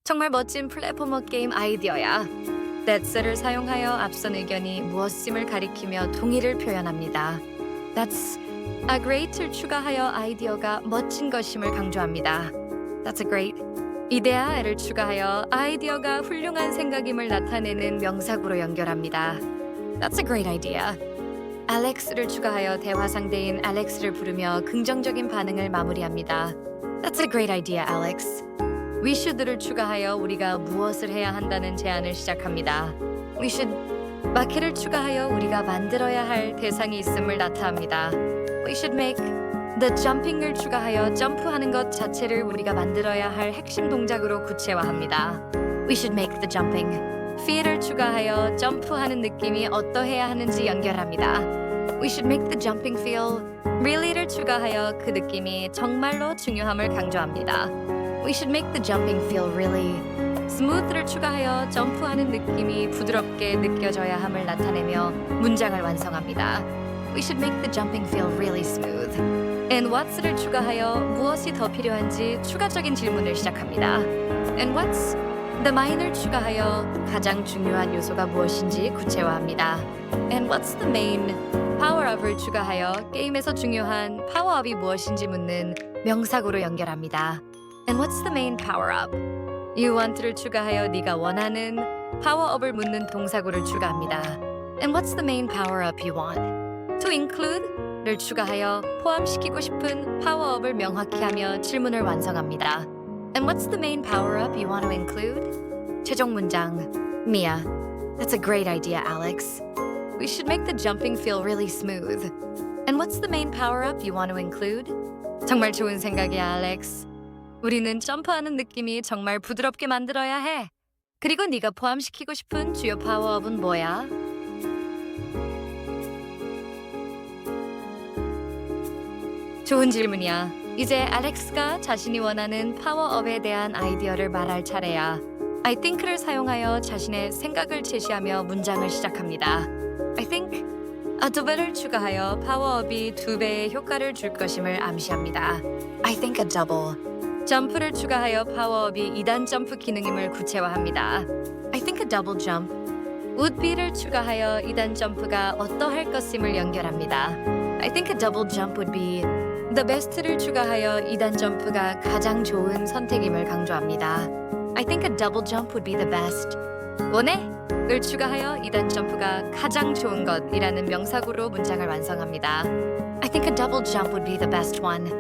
정말 멋진 플랫포머 게임 아이디어야. That's를 사용하여 앞선 의견이 무엇임을 가리키며 동의를 표현합니다. That's a great를 추가하여 아이디어가 멋진 것임을 강조합니다. That's a great. 이데아를 추가하여 아이디어가 훌륭한 생각임을 나타내는 명사구로 연결합니다. That's a great idea. Alex를 추가하여 대화 상대인 Alex를 부르며 긍정적인 반응을 마무리합니다. That's a great idea, Alex. We should를 추가하여 우리가 무엇을 해야 한다는 제안을 시작합니다. We should. 마켓을 추가하여 우리가 만들어야 할 대상이 있음을 나타합니다. We should make. The jumping을 추가하여 점프하는 것 자체를 우리가 만들어야 할 핵심 동작으로 구체화합니다. We should make the jumping. feel을 추가하여 점프하는 느낌이 어떠해야 하는지 연결합니다. We should make the jumping feel. really를 추가하여 그 느낌이 정말로 중요함을 강조합니다. We should make the jumping feel really. smooth를 추가하여 점프하는 느낌이 부드럽게 느껴져야 함을 나타내며 문장을 완성합니다. We should make the jumping feel really smooth. And what's를 추가하여 무엇이 더 필요한지 추가적인 질문을 시작합니다. And what's? The mine을 추가하여 가장 중요한 요소가 무엇인지 구체화합니다. And what's the main? power-up을 추가하여 게임에서 중요한 파워업이 무엇인지 묻는 명사구로 연결합니다. And what's the main power-up? You want를 추가하여 네가 원하는 파워업을 묻는 동사구를 추가합니다. And what's the main power-up you want? To include를 추가하여 포함시키고 싶은 파워업을 명확히 하며 질문을 완성합니다. And what's the main power-up you want to include? 최종 문장. Mia, that's a great idea, Alex. We should make the jumping feel really smooth. And what's the main power-up you want to include? 정말 좋은 생각이야, Alex. 우리는 점프하는 느낌이 정말 부드럽게 만들어야 해. 그리고 네가 포함시키고 싶은 주요 파워업은 뭐야? 좋은 질문이야. 이제 알렉스가 자신이 원하는 파워업에 대한 아이디어를 말할 차례야. I think를 사용하여 자신의 생각을 제시하며 문장을 시작합니다. I think a2배를 추가하여 파워업이 2배의 효과를 줄 것임을 암시합니다. I think a double. 점프를 추가하여 파워업이 2단 점프 기능임을 구체화합니다. I think a double jump. would be를 추가하여 2단 점프가 어떠할 것임을 연결합니다. I think a double jump would be. The best를 추가하여 2단 점프가 가장 좋은 선택임을 강조합니다. I think a double jump would be the best. 원해? 을 추가하여 2단 점프가 가장 좋은 것이라는 명사구로 문장을 완성합니다. I think a double jump would be the best one.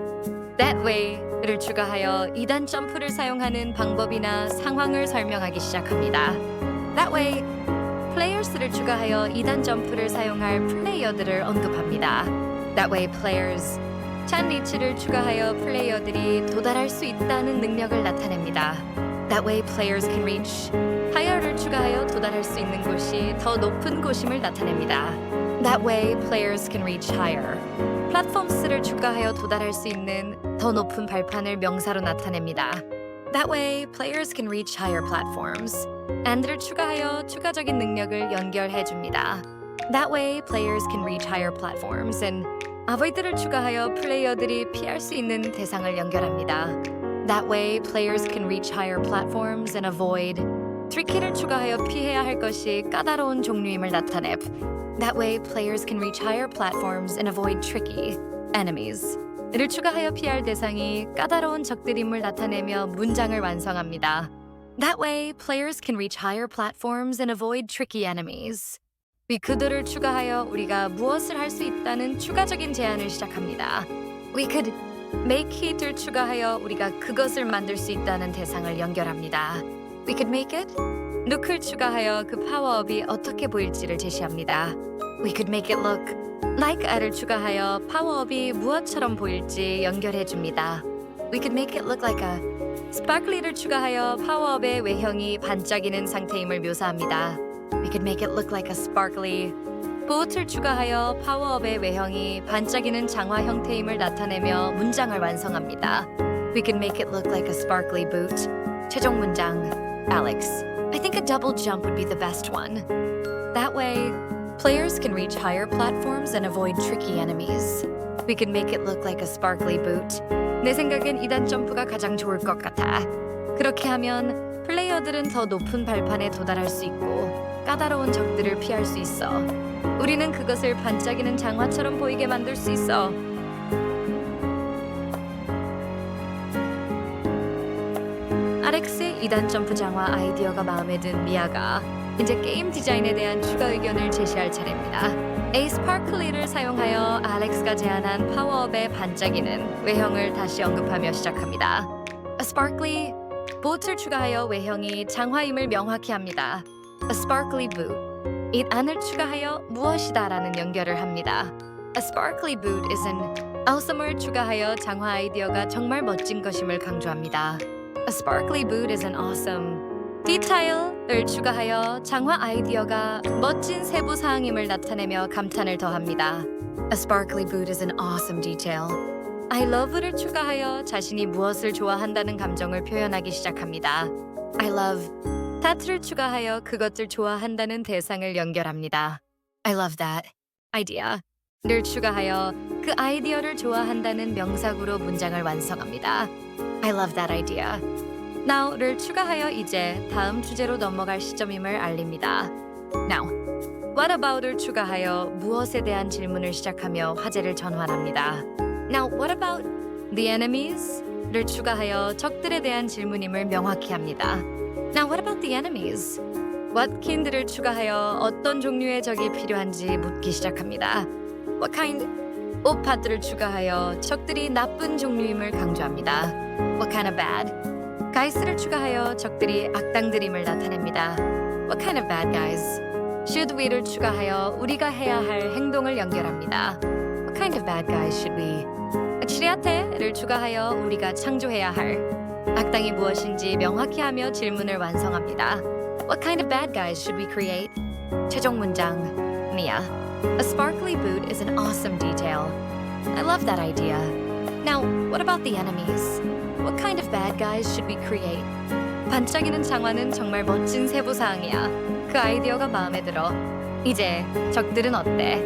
That way,를 추가하여 2단 점프를 사용하는 방법이나 상황을 설명하기 시작합니다. That way, players를 추가하여 2단 점프를 사용할 플레이어들을 언급합니다. That way, players. 찬 리치를 추가하여 플레이어들이 도달할 수 있다는 능력을 나타냅니다. That way, players can reach. higher를 추가하여 도달할 수 있는 곳이 더 높은 곳임을 나타냅니다. That way, players can reach higher. platforms를 추가하여 도달할 수 있는 더 높은 발판을 명사로 나타냅니다. That way, players can reach higher platforms. and를 추가하여 추가적인 능력을 연결해 줍니다. That way, players can reach higher platforms. and avoid를 추가하여 플레이어들이 피할 수 있는 대상을 연결합니다. That way, players can reach higher platforms and avoid. tricky를 추가하여 피해야 할 것이 까다로운 종류임을 나타내. That way, players can reach higher platforms and avoid tricky enemies. 이를 추가하여 피할 대상이 까다로운 적들임을 나타내며 문장을 완성합니다. That way, players can reach higher platforms and avoid tricky enemies. We could를 추가하여 우리가 무엇을 할 수 있다는 추가적인 제안을 시작합니다. We could make it을 추가하여 우리가 그것을 만들 수 있다는 대상을 연결합니다. We could make it. look을 추가하여 그 파워업이 어떻게 보일지를 제시합니다. We could make it look like 를 추가하여 파워업이 무엇처럼 보일지 연결해 줍니다. We could make it look like a sparkly를 추가하여 파워업의 외형이 반짝이는 상태임을 묘사합니다. We could make it look like a sparkly. boat를 추가하여 파워업의 외형이 반짝이는 장화 형태임을 나타내며 문장을 완성합니다. We could make it look like a sparkly boot. 최종 문장. Alex, I think a double jump would be the best one. That way, players can reach higher platforms and avoid tricky enemies. We can make it look like a sparkly boot. 내 생각엔 2단 점프가 가장 좋을 것 같아. 그렇게 하면 플레이 크리어들은 더 높은 발판에 도달할 수 있고 까다로운 적들을 피할 수 있어. 우리는 그것을 반짝이는 장화처럼 보이게 만들 수 있어. 알렉스의 2단 점프 장화 아이디어가 마음에 든 미아가 이제 게임 디자인에 대한 추가 의견을 제시할 차례입니다. A Sparkly를 사용하여 알렉스가 제안한 파워업의 반짝이는 외형을 다시 언급하며 시작합니다. A Sparkly 보트를 추가하여 외형이 장화임을 명확히 합니다. A Sparkly Boot 이 안을 추가하여 무엇이다라는 연결을 합니다. A Sparkly Boot is an awesome을 추가하여 장화 아이디어가 정말 멋진 것임을 강조합니다. A Sparkly Boot is an awesome 디테일을 추가하여 장화 아이디어가 멋진 세부 사항임을 나타내며 감탄을 더합니다. A sparkly boot is an awesome detail. I love를 추가하여 자신이 무엇을 좋아한다는 감정을 표현하기 시작합니다. I love that를 추가하여 그것을 좋아한다는 대상을 연결합니다. I love that idea를 추가하여 그 아이디어를 좋아한다는 명사구로 문장을 완성합니다. I love that idea. Now를 추가하여 이제 다음 주제로 넘어갈 시점임을 알립니다. Now, what about을 추가하여 무엇에 대한 질문을 시작하며 화제를 전환합니다. Now, what about the enemies?를 추가하여 적들에 대한 질문임을 명확히 합니다. Now, what about the enemies? What kind를 추가하여 어떤 종류의 적이 필요한지 묻기 시작합니다. What kind? 오파트를 추가하여 적들이 나쁜 종류임을 강조합니다. What kind of bad? 가이스를 추가하여 적들이 악당들임을 나타냅니다. What kind of bad guys? Should we를 추가하여 우리가 해야 할 행동을 연결합니다. What kind of bad guys should we? 치리아테를 추가하여 우리가 창조해야 할 악당이 무엇인지 명확히 하며 질문을 완성합니다. What kind of bad guys should we create? 최종 문장 Mia. A sparkly boot is an awesome detail. I love that idea. Now, what about the enemies? What kind of bad guys should we create? 반짝이는 장화는 정말 멋진 세부사항이야. 그 아이디어가 마음에 들어. 이제 적들은 어때?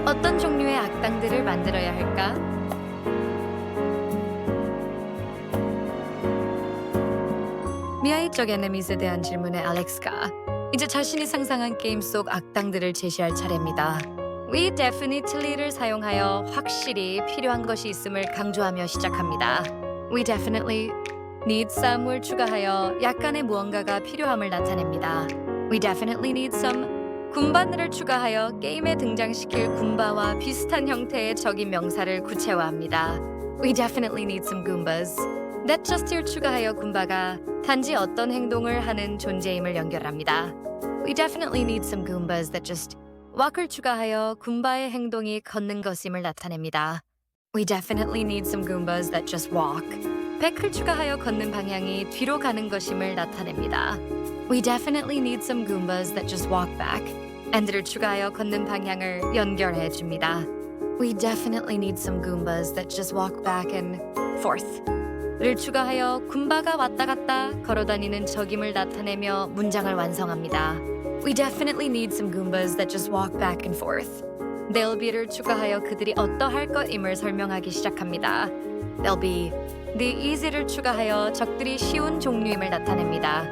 어떤 종류의 악당들을 만들어야 할까? 미아의 적 에네미스에 대한 질문에 알렉스가 이제 자신이 상상한 게임 속 악당들을 제시할 차례입니다. We definitely를 사용하여 확실히 필요한 것이 있음을 강조하며 시작합니다. We definitely need some을 추가하여 약간의 무언가가 필요함을 나타냅니다. We definitely need some 군바들을 추가하여 게임에 등장시킬 군바와 비슷한 형태의 적인 명사를 구체화합니다. We definitely need some Goombas. That just를 추가하여 군바가 단지 어떤 행동을 하는 존재임을 연결합니다. We definitely need some Goombas that just walk을 추가하여 군바의 행동이 걷는 것임을 나타냅니다. We definitely need some Goombas that just walk. back을 추가하여 걷는 방향이 뒤로 가는 것임을 나타냅니다. We definitely need some Goombas that just walk back. and를 추가하여 걷는 방향을 연결해 줍니다. We definitely need some Goombas that just walk back and forth. 를 추가하여 군바가 왔다 갔다 걸어다니는 적임을 나타내며 문장을 완성합니다. We definitely need some Goombas that just walk back and forth. They'll be를 추가하여 그들이 어떠할 것임을 설명하기 시작합니다. They'll be the easy를 추가하여 적들이 쉬운 종류임을 나타냅니다.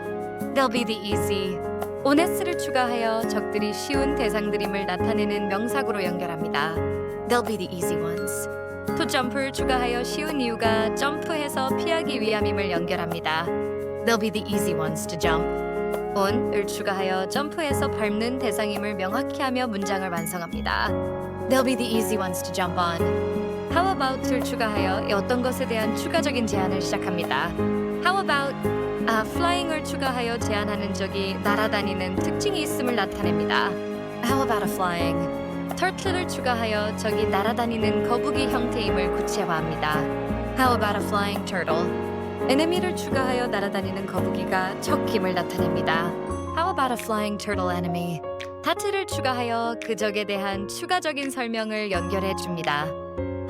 They'll be the easy. honest를 추가하여 적들이 쉬운 대상들임을 나타내는 명사구로 연결합니다. They'll be the easy ones. to jump를 추가하여 쉬운 이유가 점프해서 피하기 위함임을 연결합니다. They'll be the easy ones to jump. on을 추가하여 점프해서 밟는 대상임을 명확히 하며 문장을 완성합니다. They'll be the easy ones to jump on. How about을 추가하여 어떤 것에 대한 추가적인 제안을 시작합니다. How about flying을 추가하여 제안하는 적이 날아다니는 특징이 있음을 나타냅니다. How about a flying? turtle를 추가하여 적이 날아다니는 거북이 형태임을 구체화합니다. How about a flying turtle? enemy를 추가하여 날아다니는 거북이가 적임을 나타냅니다. How about a flying turtle enemy? that를 추가하여 그 적에 대한 추가적인 설명을 연결해 줍니다.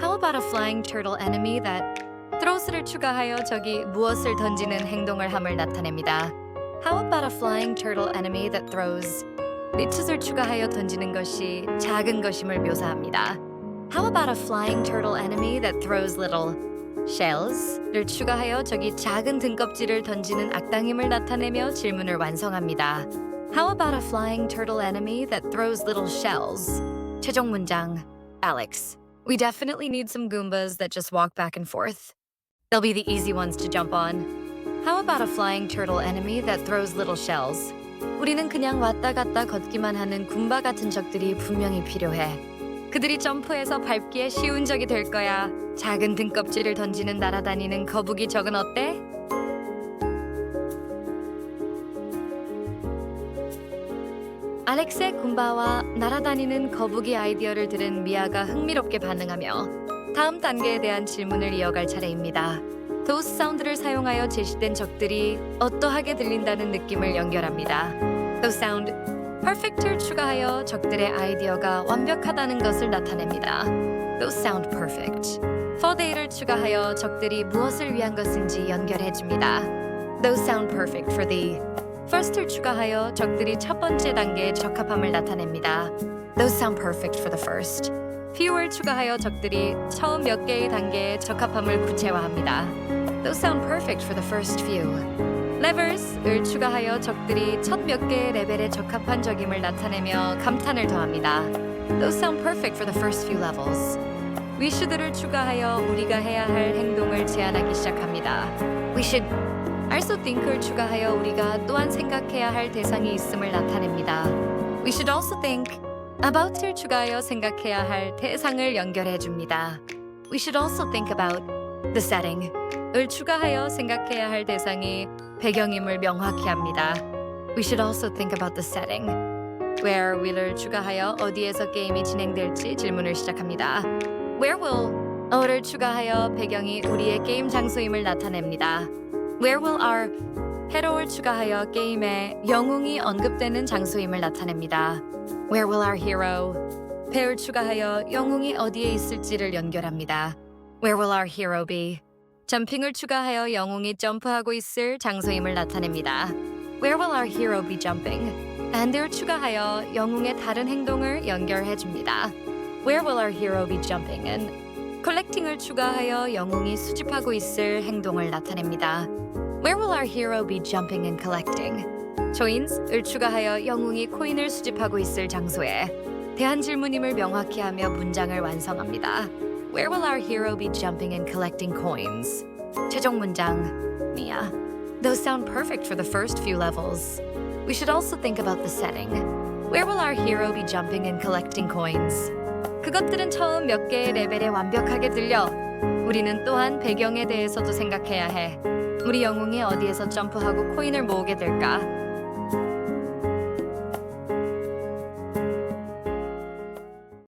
How about a flying turtle enemy that throws를 추가하여 적이 무엇을 던지는 행동을 함을 나타냅니다. How about a flying turtle enemy that throws 리텟을 추가하여 던지는 것이 작은 것임을 묘사합니다. How about a flying turtle enemy that throws little? shells를 추가하여 저기 작은 등껍질을 던지는 악당임을 나타내며 질문을 완성합니다. How about a flying turtle enemy that throws little shells? 최종 문장. Alex, we definitely need some Goombas that just walk back and forth. They'll be the easy ones to jump on. How about a flying turtle enemy that throws little shells? 우리는 그냥 왔다 갔다 걷기만 하는 굼바 같은 적들이 분명히 필요해. 그들이 점프해서 밟기에 쉬운 적이 될 거야. 작은 등껍질을 던지는 날아다니는 거북이 적은 어때? 알렉스의 굼바와 날아다니는 거북이 아이디어를 들은 미아가 흥미롭게 반응하며 다음 단계에 대한 질문을 이어갈 차례입니다. 도스 사운드를 사용하여 제시된 적들이 어떠하게 들린다는 느낌을 연결합니다. Those sound perfect를 추가하여 적들의 아이디어가 완벽하다는 것을 나타냅니다. Those sound perfect. For they를 추가하여 적들이 무엇을 위한 것인지 연결해줍니다. Those sound perfect for the. First를 추가하여 적들이 첫 번째 단계의 적합함을 나타냅니다. Those sound perfect for the first. Few를 추가하여 적들이 처음 몇 개의 단계의 적합함을 구체화합니다. Those sound perfect for the first few. Levers을 추가하여 적들이 첫 몇 개의 레벨에 적합한 적임을 나타내며 감탄을 더합니다. Those sound perfect for the first few levels. We should를 추가하여 우리가 해야 할 행동을 제안하기 시작합니다. We should also think를 추가하여 우리가 또한 생각해야 할 대상이 있음을 나타냅니다. We should also think about을 추가하여 생각해야 할 대상을 연결해 줍니다. We should also think about the setting 을 추가하여 생각해야 할 대상이 배경임을 명확히 합니다. We should also think about the setting. Where will을 추가하여 어디에서 게임이 진행될지 질문을 시작합니다. Where will을 추가하여 배경이 우리의 게임 장소임을 나타냅니다. Where will our hero를 추가하여 게임에 영웅이 언급되는 장소임을 나타냅니다. Where will our hero 배를 추가하여 영웅이 어디에 있을지를 연결합니다. Where will our hero be? 점핑을 추가하여 영웅이 점프하고 있을 장소임을 나타냅니다. Where will our hero be jumping? and를 추가하여 영웅의 다른 행동을 연결해 줍니다. Where will our hero be jumping? and collecting을 추가하여 영웅이 수집하고 있을 행동을 나타냅니다. Where will our hero be jumping and collecting? joins을 추가하여 영웅이 코인을 수집하고 있을 장소에 대한 질문임을 명확히 하며 문장을 완성합니다. Where will our hero be jumping and collecting coins? 최종 문장. Mia. Those sound perfect for the first few levels. We should also think about the setting. Where will our hero be jumping and collecting coins? 그것들은 처음 몇 개의 레벨에 완벽하게 들려. 우리는 또한 배경에 대해서도 생각해야 해. 우리 영웅이 어디에서 점프하고 코인을 모으게 될까?